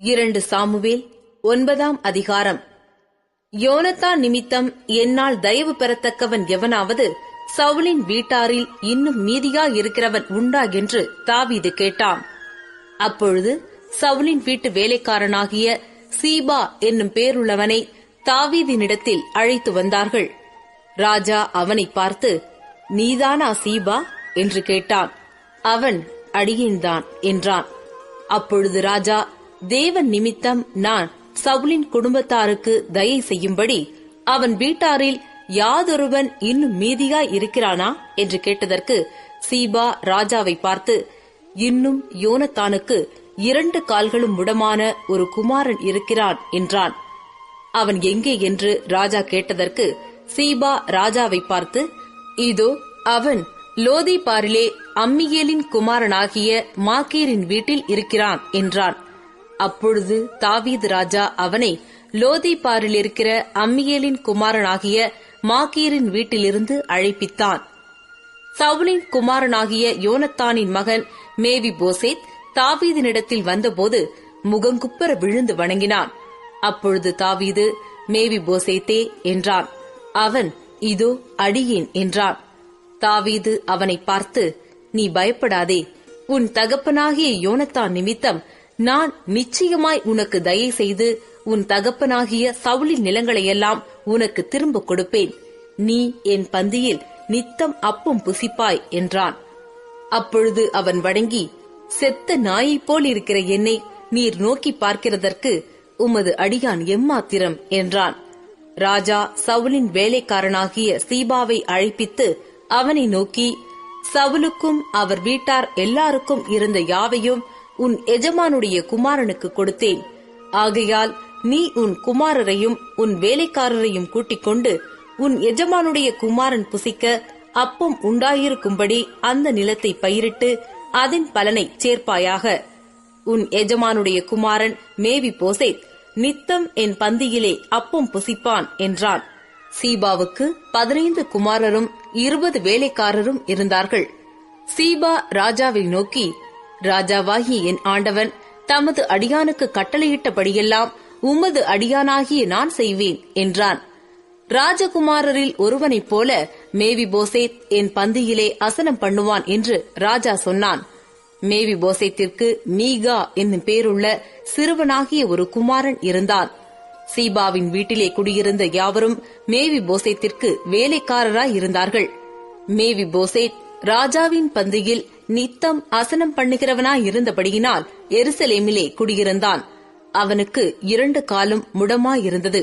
2 Samuel 9ஆம் அதிகாரம். யோனத்தான் நிமித்தம் என்னால் தயவு பெறத்தக்கவன் எவனாவது சவுலின் வீட்டாரில் இன்னும் மீதியாயிருக்கிறவன் உண்டா என்று தாவீது கேட்டான். அப்பொழுது சவுலின் வீட்டு வேலைக்காரனாகிய சீபா என்னும் பேருள்ளவனை தாவீதினிடத்தில் அழைத்து வந்தார்கள். ராஜா அவனை பார்த்து, நீதானா சீபா என்று கேட்டான். அவன், அடியேன்தான் என்றான். அப்பொழுது ராஜா, தேவன் நிமித்தம் நான் சவுலின் குடும்பத்தாருக்கு தயை செய்யும்படி அவன் வீட்டாரில் யாதொருவன் இன்னும் மீதியாய் இருக்கிறானா என்று கேட்டதற்கு சீபா ராஜாவை பார்த்து, இன்னும் யோனத்தானுக்கு 2 கால்களும் முடமான ஒரு குமாரன் இருக்கிறான் என்றான். அவன் எங்கே என்று ராஜா கேட்டதற்கு சீபா ராஜாவை பார்த்து, இதோ அவன் லோதேபாரிலே அம்மியேலின் குமாரனாகிய மாகீரின் வீட்டில் இருக்கிறான் என்றான். அப்பொழுது தாவீது ராஜா அவனை லோதேபாரில் இருக்கிற அம்மியேலின் குமாரனாகிய மாகீரின் வீட்டிலிருந்து அழைப்பித்தான். சவுலின் குமாரனாகிய யோனத்தானின் மகன் மேவிபோசேத் தாவீதினிடத்தில் வந்தபோது முகங்குப்புற விழுந்து வணங்கினான். அப்பொழுது தாவீது, மேவிபோசேத்தே என்றான். அவன், இதோ அடியேன் என்றான். தாவீது அவனை பார்த்து, நீ பயப்படாதே, உன் தகப்பனாகிய யோனத்தான் நிமித்தம் நான் நிச்சயமாய் உனக்கு தயை செய்து உன் தகப்பனாகிய சவுலின் நிலங்களையெல்லாம் உனக்கு திரும்ப கொடுப்பேன். நீ என் பந்தியில் நித்தம் அப்பம் புசிப்பாய் என்றான். அப்பொழுது அவன் வணங்கி, செத்த நாயைப் போல் இருக்கிற என்னை நீர் நோக்கி பார்க்கிறதற்கு உமது அடியான் எம்மாத்திரம் என்றான். ராஜா சவுலின் வேலைக்காரனாகிய சீபாவை அழைப்பித்து அவனை நோக்கி, சவுலுக்கும் அவர் வீட்டார் எல்லாருக்கும் இருந்த யாவையும் உன் எஜமானுடைய குமாரனுக்கு கொடுத்தேன். ஆகையால் நீ உன் குமாரரையும் உன் வேலைக்காரரையும் கூட்டிக் கொண்டு உன் எஜமானுடைய குமாரன் புசிக்க அப்பம் உண்டாயிருக்கும்படி அந்த நிலத்தை பயிரிட்டு அதன் பலனை சேர்ப்பாயாக. உன் எஜமானுடைய குமாரன் மேவிபோசேத் நித்தம் என் பந்தியிலே அப்பம் புசிப்பான் என்றான். சீபாவுக்கு 15 குமாரரும் 20 வேலைக்காரரும் இருந்தார்கள். சீபா ராஜாவை நோக்கி, ராஜாவாகிய என் ஆண்டவன் தமது அடியானுக்கு கட்டளையிட்டபடியெல்லாம் உமது அடியானாகிய நான் செய்வேன் என்றான். ராஜகுமாரரில் ஒருவனைப் போல மேவிபோசேத் என் பந்தியிலே அசனம் பண்ணுவான் என்று ராஜா சொன்னான். மேவிபோசேத்திற்கு மீகா என்னும் பேருள்ள சிறுவனாகிய ஒரு குமாரன் இருந்தான். சீபாவின் வீட்டிலே குடியிருந்த யாவரும் மேவிபோசேத்திற்கு வேலைக்காரராய் இருந்தார்கள். மேவிபோசேத் ராஜாவின் பந்தியில் நித்தம் அசனம் பண்ணுகிறவனாயிருந்தபடியினால் எருசலேமிலே குடியிருந்தான். அவனுக்கு 2 காலும் முடமாயிருந்தது.